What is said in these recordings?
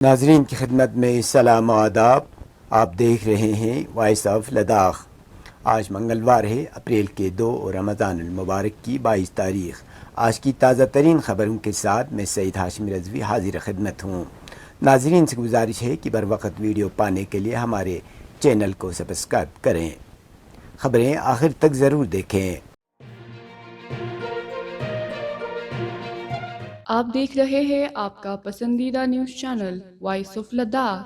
ناظرین کی خدمت میں سلام و آداب. آپ دیکھ رہے ہیں وائس آف لداخ. آج منگلوار ہے، اپریل کے 2 اور رمضان المبارک کی 22 تاریخ. آج کی تازہ ترین خبروں کے ساتھ میں سعید ہاشم رضوی حاضر خدمت ہوں. ناظرین سے گزارش ہے کہ بر وقت ویڈیو پانے کے لیے ہمارے چینل کو سبسکرائب کریں. خبریں آخر تک ضرور دیکھیں. آپ دیکھ رہے ہیں آپ کا پسندیدہ news channel voice of Ladakh.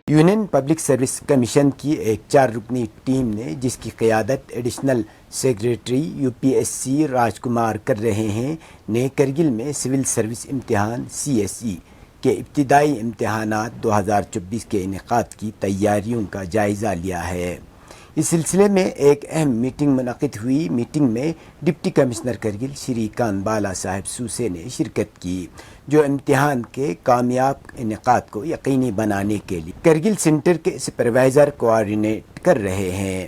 Union public service commission کی ایک 4 رکنی ٹیم نے، جس کی قیادت additional secretary UPSC Raj Kumar کر رہے ہیں، نے کرگل میں سول سروس امتحان CSE کے ابتدائی امتحانات 2024 کے انعقاد کی تیاریوں کا جائزہ لیا ہے. اس سلسلے میں ایک اہم میٹنگ منعقد ہوئی. میٹنگ میں ڈپٹی کمشنر کرگل شری کان بالا صاحب سوسے نے شرکت کی، جو امتحان کے کامیاب انعقاد کو یقینی بنانے کے لیے کرگل سینٹر کے سپروائزر کوآرڈینیٹ کر رہے ہیں.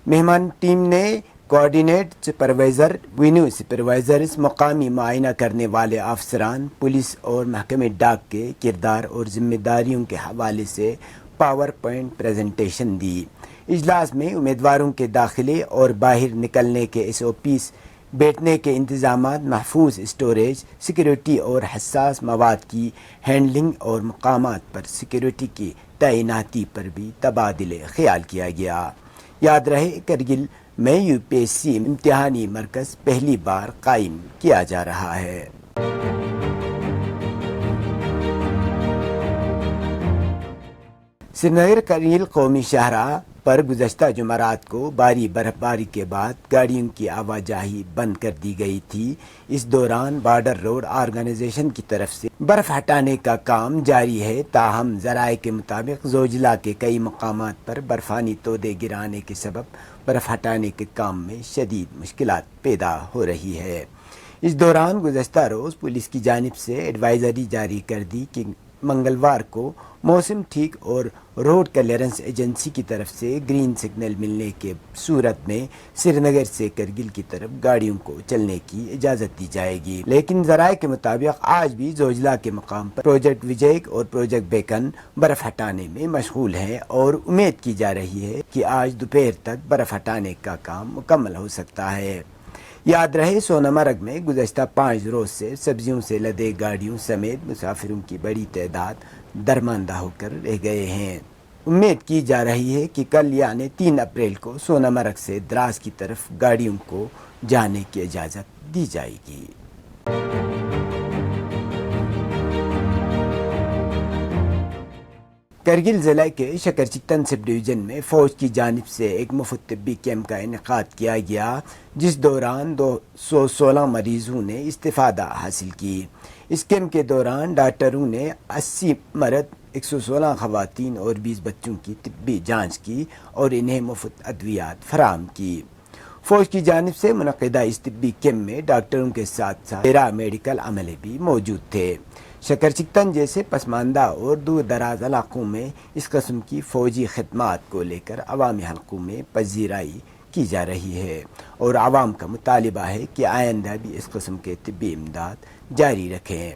مہمان ٹیم نے کوآرڈینیٹ سپروائزر، وینیو سپروائزرز، مقامی معائنہ کرنے والے افسران، پولیس اور محکمہ ڈاک کے کردار اور ذمہ داریوں کے حوالے سے پاور پوائنٹ پریزنٹیشن دی. اجلاس میں امیدواروں کے داخلے اور باہر نکلنے کے SOPs، بیٹھنے کے انتظامات، محفوظ اسٹوریج، سیکیورٹی اور حساس مواد کی ہینڈلنگ اور مقامات پر سیکیورٹی کی تعیناتی پر بھی تبادلہ خیال کیا گیا. یاد رہے، کرگل میں UPSC امتحانی مرکز پہلی بار قائم کیا جا رہا ہے. سری نگر کرگل قومی شاہراہ پر گزشتہ جمعرات کو بھاری برف باری کے بعد گاڑیوں کی آواجاہی بند کر دی گئی تھی. اس دوران بارڈر روڈ آرگنائزیشن کی طرف سے برف ہٹانے کا کام جاری ہے. تاہم ذرائع کے مطابق زوجلا کے کئی مقامات پر برفانی تودے گرانے کے سبب برف ہٹانے کے کام میں شدید مشکلات پیدا ہو رہی ہے. اس دوران گزشتہ روز پولیس کی جانب سے ایڈوائزری جاری کر دی کہ منگلوار کو موسم ٹھیک اور روڈ کلیئرنس ایجنسی کی طرف سے گرین سگنل ملنے کے صورت میں سری نگر سے کرگل کی طرف گاڑیوں کو چلنے کی اجازت دی جائے گی. لیکن ذرائع کے مطابق آج بھی زوجلا کے مقام پر پروجیکٹ وجے اور پروجیکٹ بیکن برف ہٹانے میں مشغول ہیں اور امید کی جا رہی ہے کہ آج دوپہر تک برف ہٹانے کا کام مکمل ہو سکتا ہے. یاد رہے، سونامرگ میں گزشتہ 5 روز سے سبزیوں سے لدے گاڑیوں سمیت مسافروں کی بڑی تعداد درماندہ ہو کر رہ گئے ہیں. امید کی جا رہی ہے کہ کل یعنی 3 اپریل کو سونامرگ سے دراز کی طرف گاڑیوں کو جانے کی اجازت دی جائے گی. کرگل ضلع کے شکرچکتن سب ڈویژن میں فوج کی جانب سے ایک مفت طبی کیمپ کا انعقاد کیا گیا، جس دوران 216 مریضوں نے استفادہ حاصل کی. اس کیمپ کے دوران ڈاکٹروں نے 80 مرد، 116 خواتین اور 20 بچوں کی طبی جانچ کی اور انہیں مفت ادویات فراہم کی. فوج کی جانب سے منعقدہ اس طبی کیمپ میں ڈاکٹروں کے ساتھ ساتھ پیرا میڈیکل عملے بھی موجود تھے. شکرچکتن جیسے پسماندہ اور دور دراز علاقوں میں اس قسم کی فوجی خدمات کو لے کر عوامی حلقوں میں پذیرائی کی جا رہی ہے اور عوام کا مطالبہ ہے کہ آئندہ بھی اس قسم کے طبی امداد جاری رکھیں.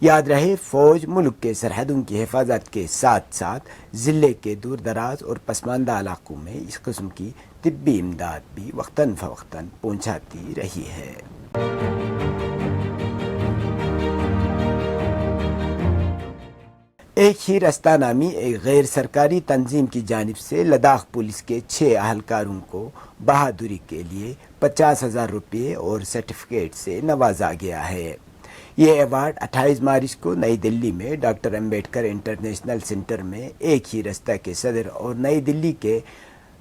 یاد رہے، فوج ملک کے سرحدوں کی حفاظت کے ساتھ ساتھ ضلع کے دور دراز اور پسماندہ علاقوں میں اس قسم کی طبی امداد بھی وقتاً فوقتاً پہنچاتی رہی ہے. ایک ہی رستہ نامی ایک غیر سرکاری تنظیم کی جانب سے لداخ پولیس کے 6 اہلکاروں کو بہادری کے لیے 50,000 روپے اور سرٹیفکیٹ سے نوازا گیا ہے. یہ ایوارڈ 28 مارچ کو نئی دلی میں ڈاکٹر امبیڈکر انٹرنیشنل سینٹر میں ایک ہی رستہ کے صدر اور نئی دلی کے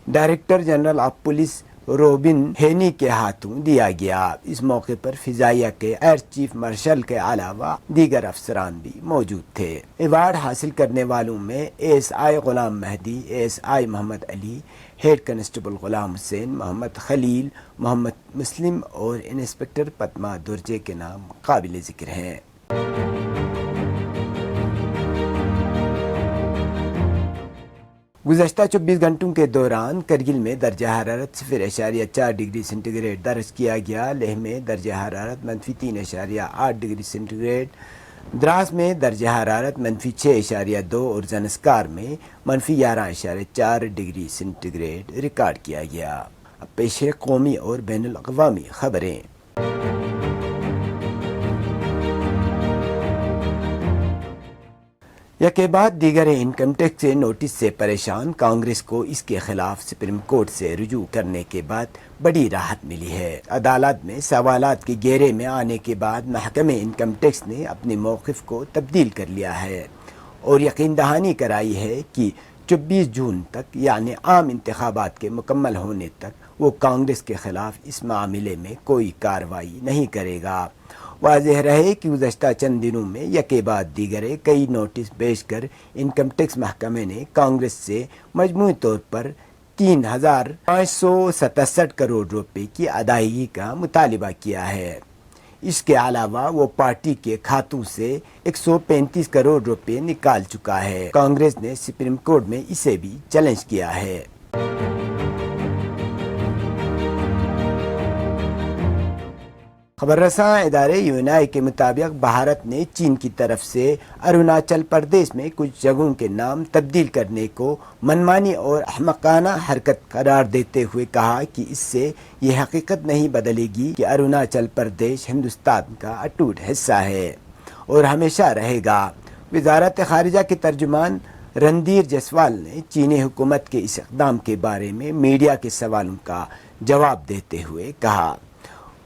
director general of police Robin ہینی کے ہاتھوں دیا گیا. اس موقع پر فضائیہ کے ایئر چیف مارشل کے علاوہ دیگر افسران بھی موجود تھے. ایوارڈ حاصل کرنے والوں میں ASI غلام مہدی، ASI محمد علی، ہیڈ کانسٹیبل غلام حسین، محمد خلیل، محمد مسلم اور انسپکٹر پدما درجے کے نام قابل ذکر ہیں. گزشتہ 24 گھنٹوں کے دوران کرگل میں درجہ حرارت 0.4 ڈگری سینٹی گریڈ درج کیا گیا، لیہ میں درجہ حرارت -3.8 ڈگری سینٹی گریڈ، دراس میں درجہ حرارت -6.2 اور زنسکار میں -11.4 ڈگری سینٹی گریڈ ریکارڈ کیا گیا۔ اب پیش ہے قومی اور بین الاقوامی خبریں۔ یک بعد دیگر انکم ٹیکس سے نوٹس سے پریشان کانگریس کو اس کے خلاف سپریم کورٹ سے رجوع کرنے کے بعد بڑی راحت ملی ہے۔ عدالت میں سوالات کے گھیرے میں آنے کے بعد محکمہ انکم ٹیکس نے اپنے موقف کو تبدیل کر لیا ہے اور یقین دہانی کرائی ہے کہ 24 جون تک یعنی عام انتخابات کے مکمل ہونے تک وہ کانگریس کے خلاف اس معاملے میں کوئی کارروائی نہیں کرے گا۔ واضح رہے کہ گزشتہ چند دنوں میں یکے بعد دیگر کئی نوٹس پیش کر انکم ٹیکس محکمے نے کانگریس سے مجموعی طور پر 3,567 کروڑ روپے کی ادائیگی کا مطالبہ کیا ہے۔ اس کے علاوہ وہ پارٹی کے کھاتوں سے 135 کروڑ روپے نکال چکا ہے۔ کانگریس نے سپریم کورٹ میں اسے بھی چیلنج کیا ہے۔ خبر رساں ادارے یونائی کے مطابق بھارت نے چین کی طرف سے اروناچل پردیش میں کچھ جگہوں کے نام تبدیل کرنے کو منمانی اور احمقانہ حرکت قرار دیتے ہوئے کہا کہ اس سے یہ حقیقت نہیں بدلے گی کہ اروناچل پردیش ہندوستان کا اٹوٹ حصہ ہے اور ہمیشہ رہے گا۔ وزارت خارجہ کے ترجمان رندھیر جسوال نے چینی حکومت کے اس اقدام کے بارے میں میڈیا کے سوالوں کا جواب دیتے ہوئے کہا،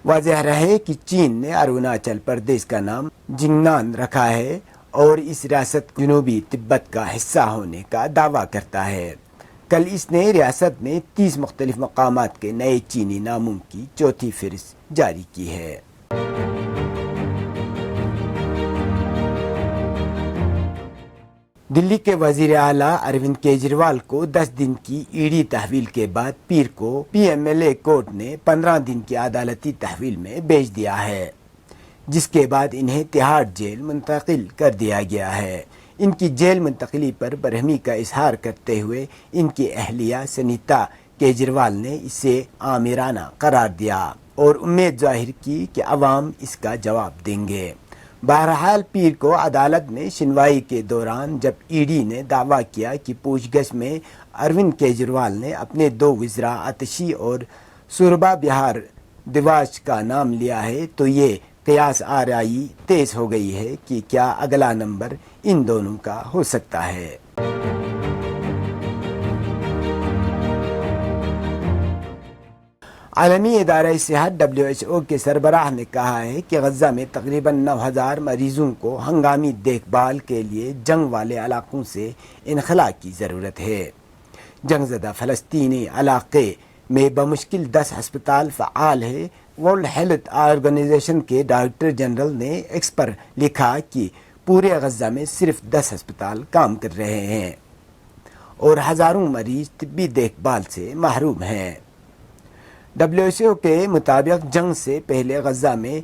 واضح رہے کہ چین نے اروناچل پردیش کا نام جنگنان رکھا ہے اور اس ریاست جنوبی تبت کا حصہ ہونے کا دعویٰ کرتا ہے۔ کل اس نے ریاست میں 30 مختلف مقامات کے نئے چینی ناموں کی چوتھی فہرست جاری کی ہے۔ دلی کے وزیر اعلیٰ اروند کیجریوال کو 10 دن کی ای ڈی تحویل کے بعد پیر کو P M L A court نے 15 دن کی عدالتی تحویل میں بھیج دیا ہے، جس کے بعد انہیں تہاڑ جیل منتقل کر دیا گیا ہے۔ ان کی جیل منتقلی پر برہمی کا اظہار کرتے ہوئے ان کی اہلیہ سنیتا کیجریوال نے اسے آمرانہ قرار دیا اور امید ظاہر کی کہ عوام اس کا جواب دیں گے۔ بہرحال پیر کو عدالت میں سنوائی کے دوران جب ای ڈی نے دعویٰ کیا کہ پوچھ گچھ میں اروند کیجریوال نے اپنے 2 وزراء آتشی اور سوربھا بہار دیواش کا نام لیا ہے تو یہ قیاس آرائی تیز ہو گئی ہے کہ کیا اگلا نمبر ان دونوں کا ہو سکتا ہے۔ عالمی ادارہ صحت WHO کے سربراہ نے کہا ہے کہ غزہ میں تقریباً 9,000 مریضوں کو ہنگامی دیکھ بھال کے لیے جنگ والے علاقوں سے انخلاء کی ضرورت ہے۔ جنگ زدہ فلسطینی علاقے میں بمشکل 10 ہسپتال فعال ہے۔ ورلڈ ہیلتھ آرگنائزیشن کے ڈائریکٹر جنرل نے ایکس پر لکھا کہ پورے غزہ میں صرف 10 ہسپتال کام کر رہے ہیں اور ہزاروں مریض طبی دیکھ بھال سے محروم ہیں۔ WHO کے مطابق جنگ سے پہلے غزہ میں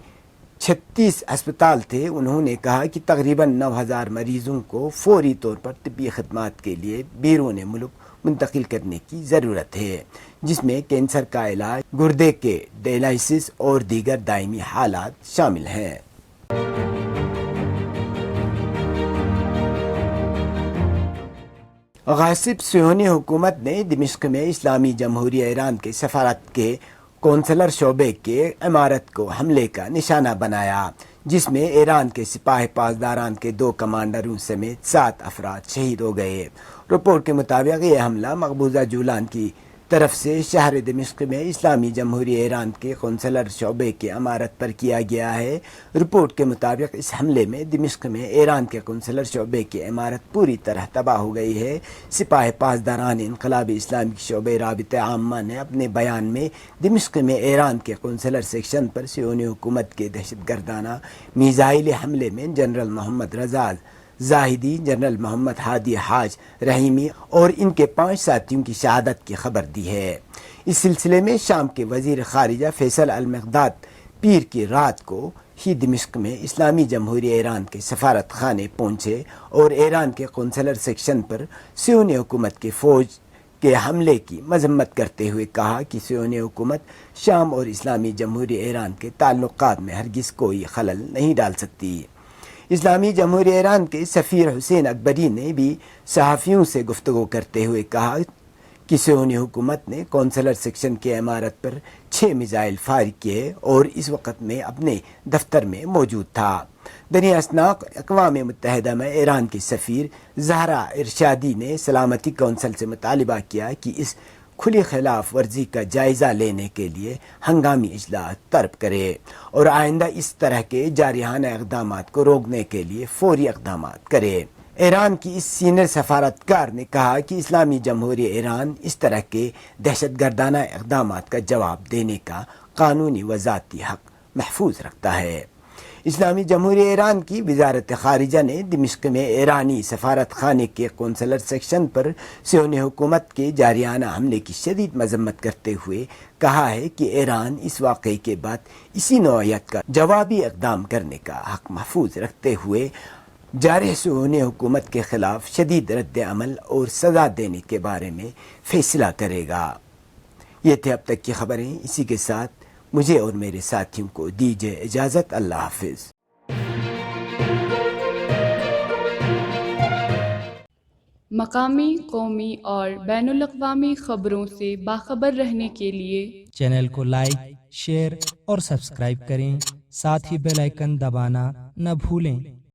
36 ہسپتال تھے۔ انہوں نے کہا کہ تقریباً 9,000 مریضوں کو فوری طور پر طبی خدمات کے لیے بیرون ملک منتقل کرنے کی ضرورت ہے، جس میں کینسر کا علاج، گردے کے ڈائلائسس اور دیگر دائمی حالات شامل ہیں۔ غاصب صہیونی حکومت نے دمشق میں اسلامی جمہوریہ ایران کے سفارت کے کونسلر شعبے کے عمارت کو حملے کا نشانہ بنایا، جس میں ایران کے سپاہ پاسداران کے 2 کمانڈروں سمیت 7 افراد شہید ہو گئے۔ رپورٹ کے مطابق یہ حملہ مقبوضہ جولان کی طرف سے شہر دمشق میں اسلامی جمہوریہ ایران کے کونسلر شعبے کی عمارت پر کیا گیا ہے۔ رپورٹ کے مطابق اس حملے میں دمشق میں ایران کے کونسلر شعبے کی عمارت پوری طرح تباہ ہو گئی ہے۔ سپاہ پاسداران انقلابی اسلامی شعبے رابطہ عامہ نے اپنے بیان میں دمشق میں ایران کے کونسلر سیکشن پر صہیونی حکومت کے دہشت گردانہ میزائل حملے میں جنرل محمد رضا زاہدی، جنرل محمد ہادی حاج رحیمی اور ان کے 5 ساتھیوں کی شہادت کی خبر دی ہے۔ اس سلسلے میں شام کے وزیر خارجہ فیصل المقداد پیر کی رات کو ہی دمشق میں اسلامی جمہوریہ ایران کے سفارت خانے پہنچے اور ایران کے قونصلر سیکشن پر صہیونی حکومت کے فوج کے حملے کی مذمت کرتے ہوئے کہا کہ صہیونی حکومت شام اور اسلامی جمہوریہ ایران کے تعلقات میں ہرگز کوئی خلل نہیں ڈال سکتی۔ اسلامی جمہوریہ ایران کے سفیر حسین اکبری نے بھی صحافیوں سے گفتگو کرتے ہوئے کہا کہ صہیونی حکومت نے قونصلر سیکشن کی عمارت پر 6 میزائل فائر کیے اور اس وقت میں اپنے دفتر میں موجود تھا۔ دریں اثنا اقوام متحدہ میں ایران کی سفیر زہرا ارشادی نے سلامتی کونسل سے مطالبہ کیا کہ اس کھلی خلاف ورزی کا جائزہ لینے کے لیے ہنگامی اجلاس طلب کرے اور آئندہ اس طرح کے جارحانہ اقدامات کو روکنے کے لیے فوری اقدامات کرے۔ ایران کی اس سینئر سفارتکار نے کہا کہ اسلامی جمہوریہ ایران اس طرح کے دہشت گردانہ اقدامات کا جواب دینے کا قانونی و ذاتی حق محفوظ رکھتا ہے۔ اسلامی جمہوریہ ایران کی وزارت خارجہ نے دمشق میں ایرانی سفارت خانے کے قونصلر سیکشن پر صہیونی حکومت کے جارحانہ حملے کی شدید مذمت کرتے ہوئے کہا ہے کہ ایران اس واقعے کے بعد اسی نوعیت کا جوابی اقدام کرنے کا حق محفوظ رکھتے ہوئے جارح صہیونی حکومت کے خلاف شدید رد عمل اور سزا دینے کے بارے میں فیصلہ کرے گا۔ یہ تھے اب تک کی خبریں۔ اسی کے ساتھ مجھے اور میرے ساتھیوں کو دیجیے اجازت۔ اللہ حافظ۔ مقامی، قومی اور بین الاقوامی خبروں سے باخبر رہنے کے لیے چینل کو لائک، شیئر اور سبسکرائب کریں، ساتھ ہی بیل آئیکن دبانا نہ بھولیں۔